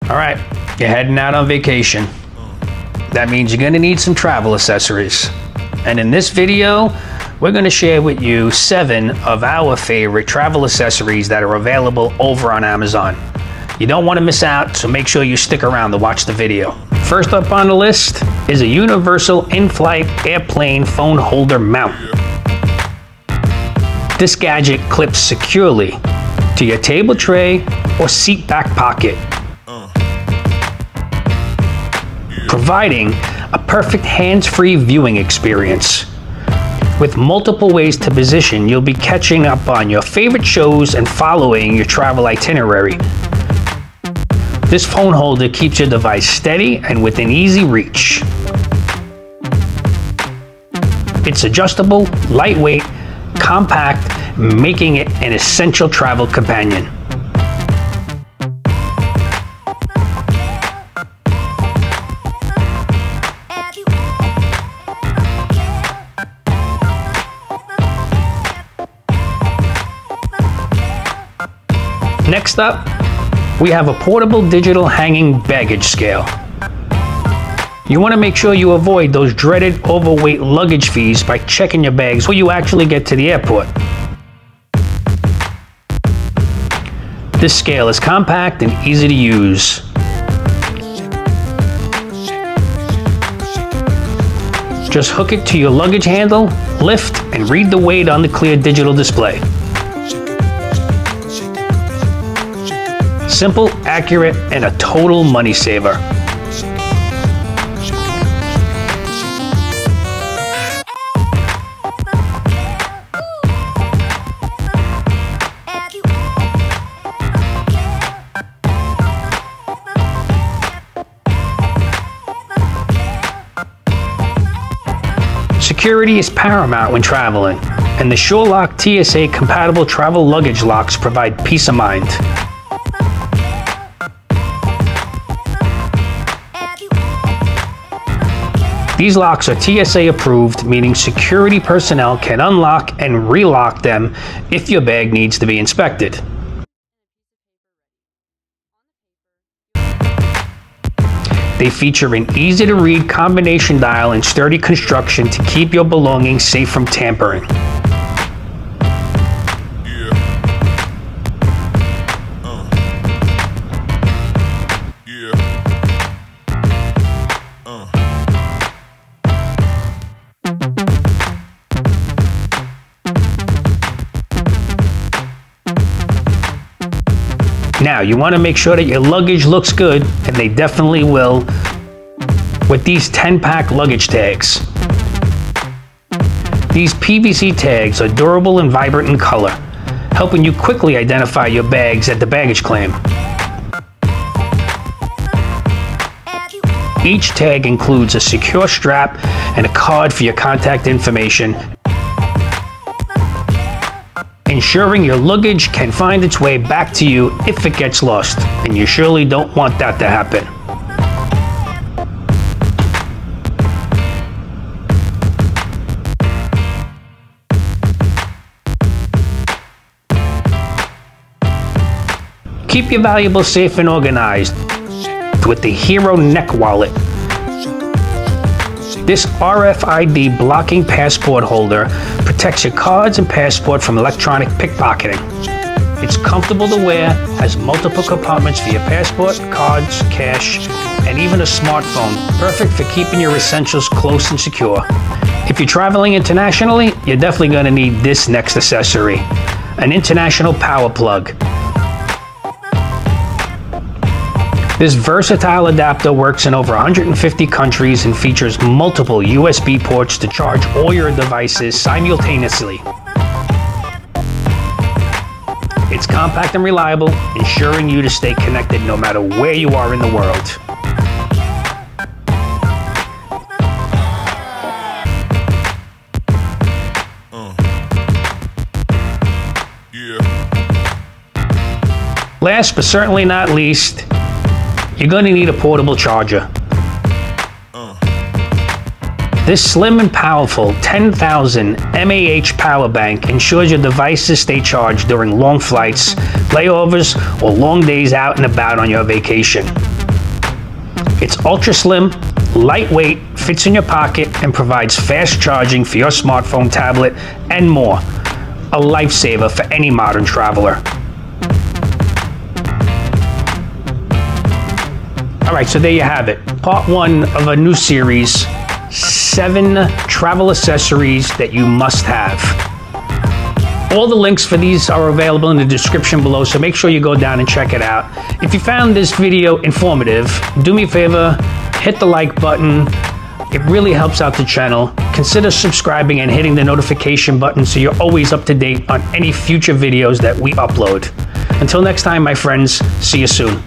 All right, you're heading out on vacation. That means you're gonna need some travel accessories. And in this video, we're gonna share with you 7 of our favorite travel accessories that are available over on Amazon. You don't wanna miss out, so make sure you stick around to watch the video. First up on the list is a universal in-flight airplane phone holder mount. This gadget clips securely to your table tray or seat back pocket, providing a perfect hands-free viewing experience. With multiple ways to position, you'll be catching up on your favorite shows and following your travel itinerary. This phone holder keeps your device steady and within easy reach. It's adjustable, lightweight, compact, making it an essential travel companion. Next up, we have a portable digital hanging baggage scale. You want to make sure you avoid those dreaded overweight luggage fees by checking your bags before you actually get to the airport. This scale is compact and easy to use. Just hook it to your luggage handle, lift, and read the weight on the clear digital display. Simple, accurate, and a total money saver. Security is paramount when traveling, and the SureLock TSA compatible travel luggage locks provide peace of mind. These locks are TSA approved, meaning security personnel can unlock and relock them if your bag needs to be inspected. They feature an easy-to-read combination dial and sturdy construction to keep your belongings safe from tampering. Now, you want to make sure that your luggage looks good, and they definitely will, with these 10-pack luggage tags. These PVC tags are durable and vibrant in color, helping you quickly identify your bags at the baggage claim. Each tag includes a secure strap and a card for your contact information, ensuring your luggage can find its way back to you if it gets lost, and you surely don't want that to happen. Keep your valuables safe and organized with the Hero Neck Wallet. This RFID blocking passport holder protects your cards and passport from electronic pickpocketing. It's comfortable to wear, has multiple compartments for your passport, cards, cash, and even a smartphone, perfect for keeping your essentials close and secure. If you're traveling internationally, you're definitely going to need this next accessory, an international power plug. This versatile adapter works in over 150 countries and features multiple USB ports to charge all your devices simultaneously. It's compact and reliable, ensuring you to stay connected no matter where you are in the world. Last but certainly not least, you're going to need a portable charger. This slim and powerful 10,000 mAh power bank ensures your devices stay charged during long flights, layovers, or long days out and about on your vacation. It's ultra slim, lightweight, fits in your pocket, and provides fast charging for your smartphone, tablet, and more. A lifesaver for any modern traveler. All right, so there you have it. Part 1 of a new series, 7 travel accessories that you must have. All the links for these are available in the description below, so make sure you go down and check it out. If you found this video informative, do me a favor, hit the like button. It really helps out the channel. Consider subscribing and hitting the notification button so you're always up to date on any future videos that we upload. Until next time, my friends, see you soon.